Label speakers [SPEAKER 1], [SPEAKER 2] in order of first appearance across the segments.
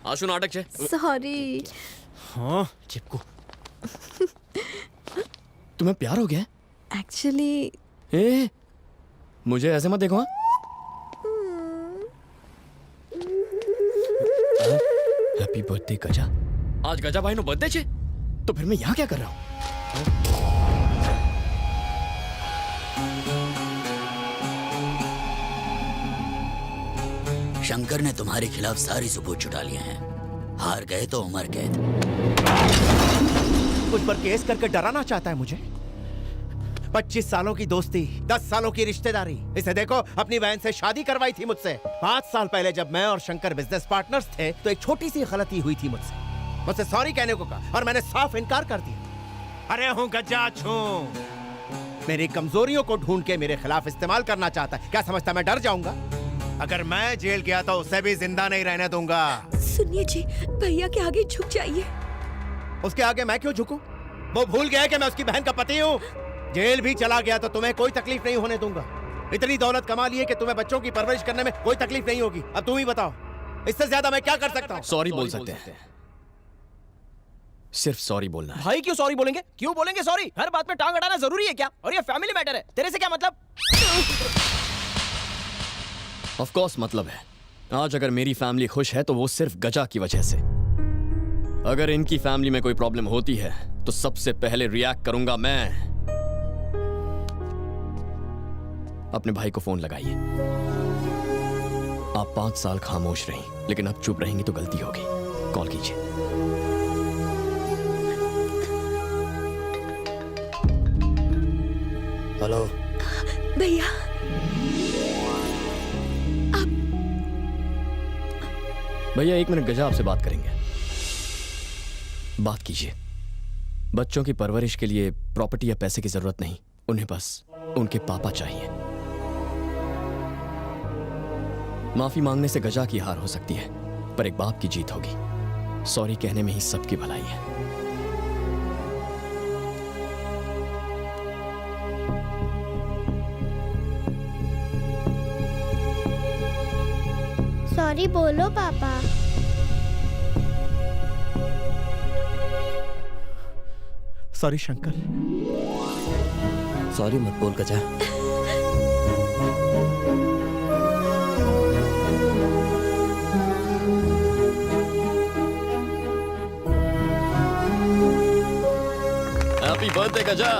[SPEAKER 1] आशु नाटक छे।
[SPEAKER 2] सॉरी।
[SPEAKER 1] हाँ चिपकू। तुम्हें प्यार हो गया?
[SPEAKER 2] एक्चुअली
[SPEAKER 1] ए, मुझे ऐसे मत देखो। हाँ? हैप्पी बर्थडे गजा। आज गजा भाई नो बर्थडे छे, तो फिर मैं यहाँ क्या कर रहा हूँ?
[SPEAKER 3] शंकर ने तुम्हारे खिलाफ सारी सबूत जुटा लिए हैं। हार गए तो उम्र कैद।
[SPEAKER 4] मुझ पर केस करके डराना चाहता है मुझे। 25 सालों की दोस्ती, 10 सालों की रिश्तेदारी। इसे देखो, अपनी बहन से शादी करवाई थी मुझसे। 5 साल पहले जब मैं और शंकर बिजनेस पार्टनर्स थे तो एक छोटी सी गलती हुई थी मुझसे सॉरी कहने को कहा और मैंने साफ इनकार कर दिया। अरे हूं गजा छूं। मेरी कमजोरियों को ढूंढ के मेरे खिलाफ इस्तेमाल करना चाहता है। क्या समझता मैं डर जाऊंगा? अगर मैं जेल गया तो उसे भी जिंदा नहीं रहने दूंगा।
[SPEAKER 2] सुनिए जी, भैया के आगे झुक जाइए।
[SPEAKER 4] उसके आगे मैं क्यों झुकूं? वो भूल गया है कि मैं उसकी बहन का पति हूं। जेल भी चला गया तो तुम्हें कोई तकलीफ नहीं होने दूंगा। इतनी दौलत कमा ली है कि तुम्हें बच्चों की परवरिश करने में कोई तकलीफ नहीं होगी। अब तुम ही बताओ, इससे ज्यादा मैं क्या कर सकता हूं?
[SPEAKER 1] सॉरी बोल सकते हैं, सिर्फ सॉरी बोलना है।
[SPEAKER 5] भाई क्यों सॉरी बोलेंगे? क्यों बोलेंगे सॉरी? हर बात में टांग अड़ाना जरूरी है क्या? और ये फैमिली मैटर है, तेरे से क्या मतलब?
[SPEAKER 1] ऑफ कोर्स मतलब है। आज अगर मेरी फैमिली खुश है तो वो सिर्फ गजा की वजह से। अगर इनकी फैमिली में कोई प्रॉब्लम होती है तो सबसे पहले रिएक्ट करूंगा मैं। अपने भाई को फोन लगाइए। आप 5 साल खामोश रहीं, लेकिन अब चुप रहेंगी तो गलती होगी। कॉल कीजिए।
[SPEAKER 3] हेलो
[SPEAKER 2] भैया
[SPEAKER 1] भैया 1 मिनट, गजा आपसे बात करेंगे। बात कीजिए। बच्चों की परवरिश के लिए प्रॉपर्टी या पैसे की जरूरत नहीं, उन्हें बस उनके पापा चाहिए। माफी मांगने से गजा की हार हो सकती है, पर एक बाप की जीत होगी। सॉरी कहने में ही सबकी भलाई है।
[SPEAKER 6] सॉरी बोलो पापा।
[SPEAKER 4] सॉरी शंकर।
[SPEAKER 3] सॉरी मत बोल गजा।
[SPEAKER 1] हैप्पी बर्थडे गजा।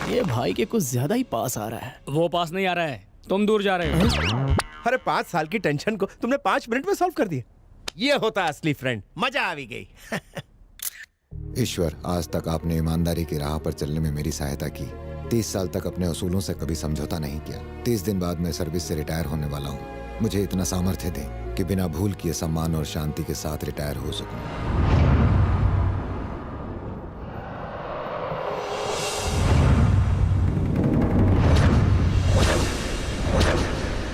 [SPEAKER 5] ये भाई के कुछ ज्यादा ही पास आ रहा है।
[SPEAKER 7] वो पास नहीं आ रहा है, तुम दूर जा रहे हो।
[SPEAKER 4] अरे 5 साल की टेंशन को तुमने 5 मिनट में सॉल्व कर दिया। ये होता असली फ्रेंड। मजा आ भी गई।
[SPEAKER 8] ईश्वर, आज तक आपने ईमानदारी की राह पर चलने में मेरी सहायता की। 30 साल तक अपने असूलों से कभी समझौता नहीं किया। 30 दिन बाद मैं सर्विस से रिटायर होने वाला हूँ। मुझे इतना सामर्थ्य दें कि बिना भूल किए सम्मान और शांति के साथ रिटायर हो सकूं।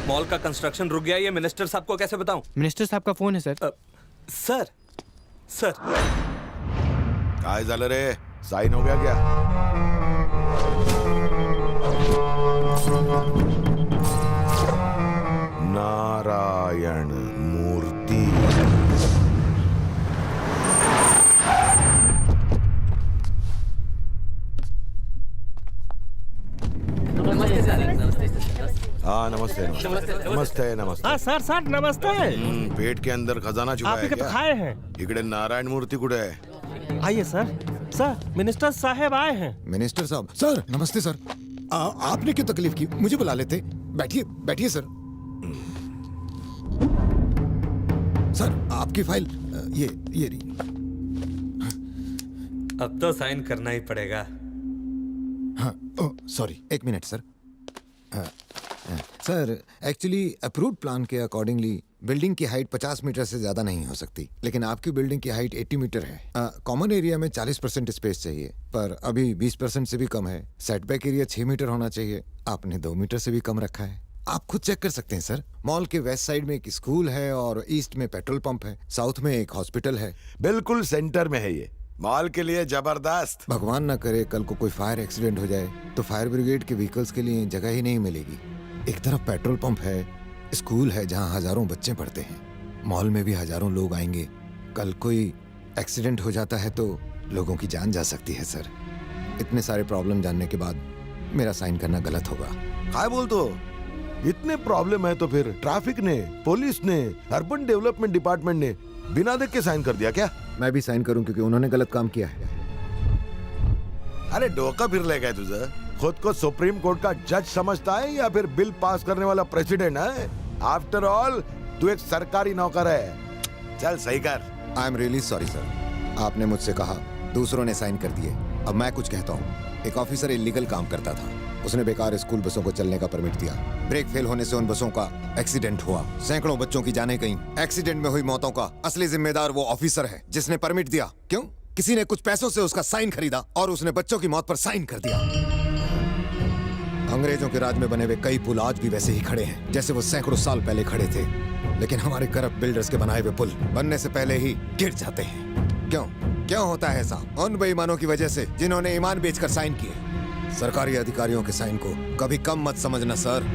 [SPEAKER 9] मॉल का कंस्ट्रक्शन रुक गया, ये मिनिस्टर साहब को कैसे बताऊं?
[SPEAKER 5] मिनिस्टर साहब का फोन है सर।
[SPEAKER 9] सर
[SPEAKER 10] काय झालं रे? साइन हो गया क्या? नारायण मूर्ति। हाँ नमस्ते नमस्ते नमस्ते।
[SPEAKER 5] हाँ सर नमस्ते।
[SPEAKER 10] पेट के अंदर खजाना छुपा है क्या?
[SPEAKER 5] खाए हैं।
[SPEAKER 10] इकडे नारायण मूर्ति कुठे आहे?
[SPEAKER 5] आइए सर मिनिस्टर साहब आए हैं।
[SPEAKER 8] मिनिस्टर साहब, सर नमस्ते सर। आपने क्यों तकलीफ की? मुझे बुला लेते। बैठिए बैठिए सर। सर आपकी फाइल ये रही।
[SPEAKER 9] अब तो साइन करना ही पड़ेगा।
[SPEAKER 8] हाँ sorry, 1 minute sir. Sir actually approved plan के अकॉर्डिंगली बिल्डिंग की हाइट 50 मीटर से ज्यादा नहीं हो सकती, लेकिन आपकी बिल्डिंग की हाइट 80 मीटर है। कॉमन एरिया में 40% स्पेस चाहिए, पर अभी 20% से भी कम है। सेटबैक एरिया 6 मीटर होना चाहिए, आपने 2 मीटर से भी कम रखा है। आप खुद चेक कर सकते हैं सर। मॉल के वेस्ट साइड में एक स्कूल है और ईस्ट में पेट्रोल पंप है, साउथ में एक हॉस्पिटल है।
[SPEAKER 10] बिल्कुल सेंटर में है ये। मॉल के लिए जबरदस्त।
[SPEAKER 8] भगवान ना करे कल को कोई फायर एक्सीडेंट हो जाए तो फायर ब्रिगेड के व्हीकल्स के लिए जगह ही नहीं मिलेगी। एक तरफ पेट्रोल पंप है, स्कूल है जहां हजारों बच्चे पढ़ते हैं, मॉल में भी हजारों लोग आएंगे कल कोई एक्सीडेंट हो जाता है तो लोगों की जान जा सकती है सर। इतने सारे प्रॉब्लम जानने के बाद मेरा साइन करना गलत होगा।
[SPEAKER 10] काय बोल तो इतने प्रॉब्लम है तो फिर ट्रैफिक ने, पुलिस ने, अर्बन डेवलपमेंट डिपार्टमेंट ने बिना देख के साइन कर दिया क्या?
[SPEAKER 8] मैं भी साइन करूं क्योंकि उन्होंने गलत काम किया है।
[SPEAKER 10] अरे डोका फिर ले गए तुझे? खुद को सुप्रीम कोर्ट का जज समझता है या फिर बिल पास करने वाला प्रेसिडेंट है? आफ्टर ऑल तू एक सरकारी नौकर है। चल सही कर।
[SPEAKER 8] I am really sorry sir. आपने मुझसे कहा, दूसरों ने साइन कर दिए, अब मैं कुछ कहता हूँ। एक ऑफिसर इलीगल काम करता था, उसने बेकार स्कूल बसों को चलने का परमिट दिया। ब्रेक फेल होने से उन बसों का एक्सीडेंट हुआ, सैकड़ों बच्चों की जानें गईं। एक्सीडेंट में हुई मौतों का असली जिम्मेदार वो ऑफिसर है जिसने परमिट दिया। क्यों? किसी ने कुछ पैसों से उसका साइन खरीदा और उसने बच्चों की मौत पर साइन कर दिया। अंग्रेजों के राज में बने हुए कई पुल आज भी वैसे ही खड़े हैं जैसे वो सैकड़ों साल पहले खड़े थे, लेकिन हमारे करप्ट बिल्डर्स के बनाए हुए पुल बनने से पहले ही गिर जाते हैं। क्यों? क्यों होता है ऐसा? उन बेईमानों की वजह से जिन्होंने ईमान बेचकर साइन किए। सरकारी अधिकारियों के साइन को कभी कम मत समझना सर।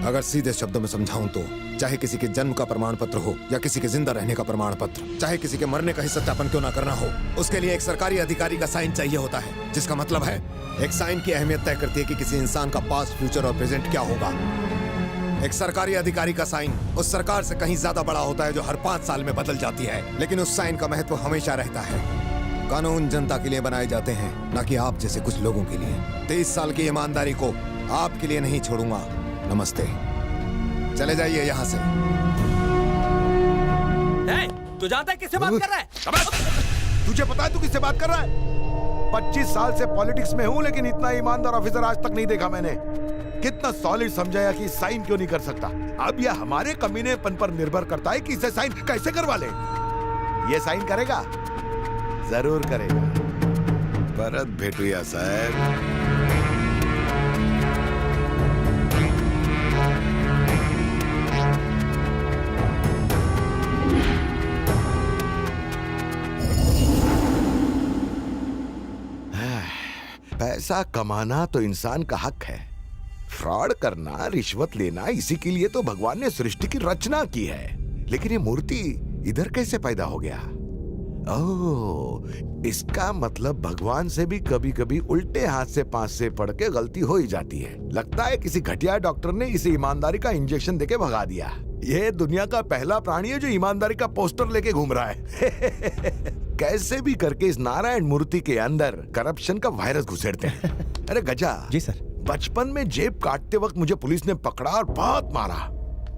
[SPEAKER 8] अगर सीधे शब्दों में समझाऊं तो चाहे किसी के जन्म का प्रमाण पत्र हो या किसी के जिंदा रहने का प्रमाण पत्र, चाहे किसी के मरने का ही सत्यापन क्यों ना करना हो, उसके लिए एक सरकारी अधिकारी का साइन चाहिए होता है। जिसका मतलब है एक साइन की अहमियत तय करती है कि किसी इंसान का पास्ट, फ्यूचर और प्रेजेंट क्या होगा। एक सरकारी अधिकारी का साइन उस सरकार से कहीं ज्यादा बड़ा होता है जो हर 5 साल में बदल जाती है, लेकिन उस साइन का महत्व हमेशा रहता है। कानून जनता के लिए बनाए जाते हैं, न कि आप जैसे कुछ लोगों के लिए। 23 साल की ईमानदारी को आपके लिए नहीं छोड़ूंगा। नमस्ते। चले जाइए यहाँ से।
[SPEAKER 9] तू जानता है किससे बात कर रहा है?
[SPEAKER 10] तुझे पता है तू किससे बात कर रहा है? 25 साल से पॉलिटिक्स में हूँ, लेकिन इतना ईमानदार ऑफिसर आज तक नहीं देखा मैंने। कितना सॉलिड समझाया कि साइन क्यों नहीं कर सकता। अब यह हमारे कमीनेपन पर निर्भर करता है कि इसे साइन कैसे करवा ले। ये साइन करेगा? जरूर करेगा। परत भेटूया साहब। पैसा कमाना तो इंसान का हक है। फ्रॉड करना, रिश्वत लेना, इसी के लिए तो भगवान ने सृष्टि की रचना की है। लेकिन ये मूर्ति इधर कैसे पैदा हो गया? ओह, इसका मतलब भगवान से भी कभी कभी उल्टे हाथ से पांच से पढ़ के गलती हो ही जाती है। लगता है किसी घटिया डॉक्टर ने इसे ईमानदारी का इंजेक्शन देके भगा दिया। ये दुनिया का पहला प्राणी है जो ईमानदारी का पोस्टर लेके घूम रहा है। कैसे भी करके इस नारायण मूर्ति के अंदर करप्शन का वायरस घुसेड़ते हैं। अरे गजा
[SPEAKER 4] जी सर।
[SPEAKER 10] बचपन में जेब काटते वक्त मुझे पुलिस ने पकड़ा और बहुत मारा।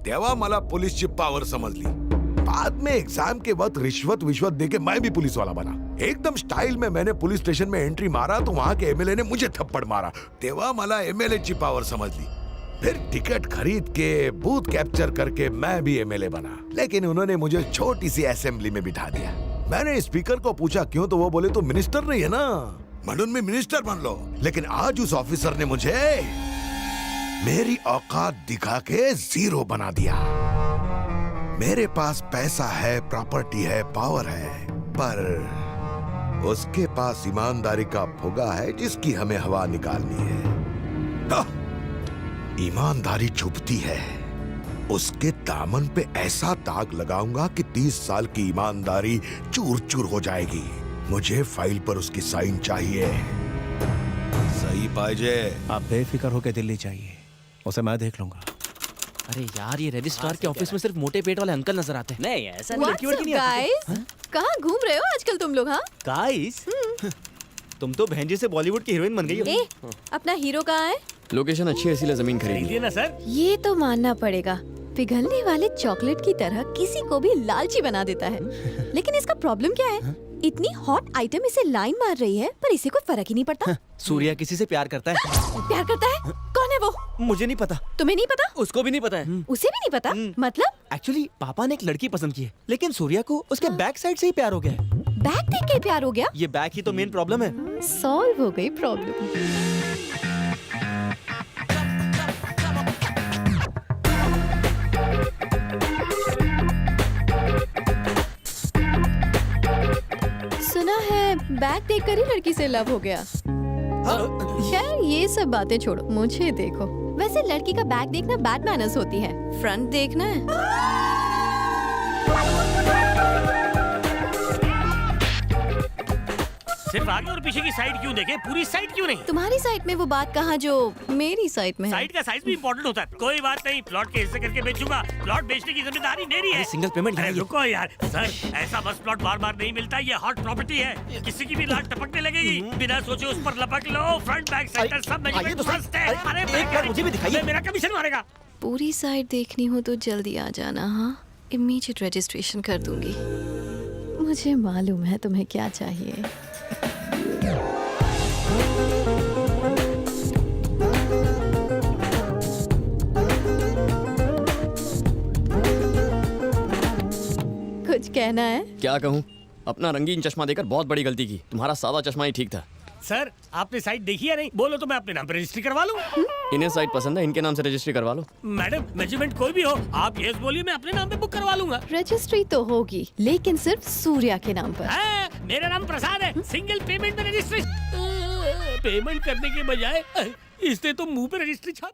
[SPEAKER 10] तेव्हा मला पुलिसची पावर समजली। बाद में एग्जाम के वक्त रिश्वत विश्वत देके मैं भी पुलिस वाला बना। एकदम स्टाइल में मैंने पुलिस स्टेशन में एंट्री मारा तो वहां के एमएलए ने मुझे थप्पड़ मारा। तेव्हा मला एमएलए ची पावर समजली। फिर टिकट खरीद के बूथ कैप्चर करके मैं भी एमएलए बना, लेकिन उन्होंने मुझे छोटी सी असेंबली में बिठा दिया। मैंने स्पीकर को पूछा क्यों, तो वो बोले तो मिनिस्टर नहीं है ना, म्हणून में मिनिस्टर बन लो। लेकिन आज उस ऑफिसर ने मुझे मेरी औकात दिखा के जीरो बना दिया। मेरे पास पैसा है, प्रॉपर्टी है, पावर है, पर उसके पास ईमानदारी का फुगा है जिसकी हमें हवा निकालनी है। ईमानदारी छुपती है, उसके दामन पे ऐसा दाग लगाऊंगा कि 30 साल की ईमानदारी चूर चूर हो जाएगी। मुझे फाइल पर उसकी साइन चाहिए। सही पाइजे।
[SPEAKER 4] आप बेफिक्र होकर दिल्ली चाहिए, उसे मैं देख लूंगा।
[SPEAKER 5] अरे यार, ये रजिस्ट्रार के ऑफिस में सिर्फ मोटे पेट वाले अंकल नजर आते हैं। नहीं ऐसा नहीं, लड़की वड़की नहीं आती।
[SPEAKER 2] कहाँ घूम रहे हो आजकल तुम लोग? हाँ
[SPEAKER 5] गाइस, तुम तो बहन जी से बॉलीवुड की हीरोइन बन गई हो।
[SPEAKER 2] ए, अपना हीरो कहाँ है?
[SPEAKER 1] लोकेशन अच्छी है इसीलिए जमीन खरीदी है
[SPEAKER 7] ना सर।
[SPEAKER 2] ये तो मानना पड़ेगा, पिघलने वाले चॉकलेट की तरह किसी को भी लालची बना देता है। लेकिन इसका प्रॉब्लम क्या है? इतनी हॉट आइटम इसे लाइन मार रही है पर इसे कोई फर्क ही नहीं पड़ता।
[SPEAKER 5] सूर्या किसी से प्यार करता है।
[SPEAKER 2] प्यार करता है? कौन है वो?
[SPEAKER 5] मुझे नहीं पता।
[SPEAKER 2] तुम्हें नहीं पता?
[SPEAKER 5] उसको भी नहीं पता है।
[SPEAKER 2] उसे भी नहीं पता? मतलब
[SPEAKER 5] एक्चुअली पापा ने एक लड़की पसंद की है, लेकिन सूर्या को उसके बैक साइड से ही प्यार हो गया है।
[SPEAKER 2] बैग देख के प्यार हो गया?
[SPEAKER 5] ये बैक ही तो मेन प्रॉब्लम है।
[SPEAKER 2] सॉल्व हो गई प्रॉब्लम। सुना है बैग देखकर ही लड़की से लव हो गया। खैर ये सब बातें छोड़ो, मुझे देखो। वैसे लड़की का बैग देखना बैड मैनर्स होती है, फ्रंट देखना है।
[SPEAKER 7] सिर्फ आगे और पीछे की साइड क्यों देखे, पूरी साइड क्यों नहीं?
[SPEAKER 2] तुम्हारी साइड में वो बात कहाँ जो मेरी साइड में है।
[SPEAKER 7] साइड का साइज भी इम्पोर्टेंट होता है। कोई बात नहीं, प्लॉट के हिस्से करके बेचूंगा। प्लॉट बेचने की जिम्मेदारी मेरी है।
[SPEAKER 5] सिंगल पेमेंट
[SPEAKER 7] अरे रुको यार सर, ऐसा बस प्लॉट बार बार नहीं मिलता। ये हॉट प्रॉपर्टी है, किसी की भी लाट टपकने लगेगी। बिना सोचे उस पर लपक लो। फ्रंट बैक सेंटर सब मेजरमेंट फर्स्ट है। अरे मुझे भी दिखाइए, मेरा कमीशन मारेगा।
[SPEAKER 2] पूरी साइड देखनी हो तो जल्दी आ जाना। हाँ, इमीडिएट रजिस्ट्रेशन कर दूंगी। मुझे मालूम है तुम्हें क्या चाहिए। कुछ कहना है?
[SPEAKER 1] क्या कहूँ, अपना रंगीन चश्मा देकर बहुत बड़ी गलती की। तुम्हारा सादा चश्मा ही ठीक था।
[SPEAKER 7] सर आपने साइट देखी है नहीं? बोलो तो मैं अपने नाम पे रजिस्ट्री करवा लूँ।
[SPEAKER 1] इन्हें साइट पसंद है, इनके नाम से रजिस्ट्री करवा लो।
[SPEAKER 7] मैडम मेजरमेंट कोई भी हो, आप यस बोलिए, मैं अपने नाम पे बुक करवा लूंगा।
[SPEAKER 2] रजिस्ट्री तो होगी, लेकिन सिर्फ सूर्या के नाम पर।
[SPEAKER 7] मेरा नाम प्रसाद है। सिंगल पेमेंट में रजिस्ट्री। पेमेंट करने के बजाय इसने तो मुंह पे रजिस्ट्री छाप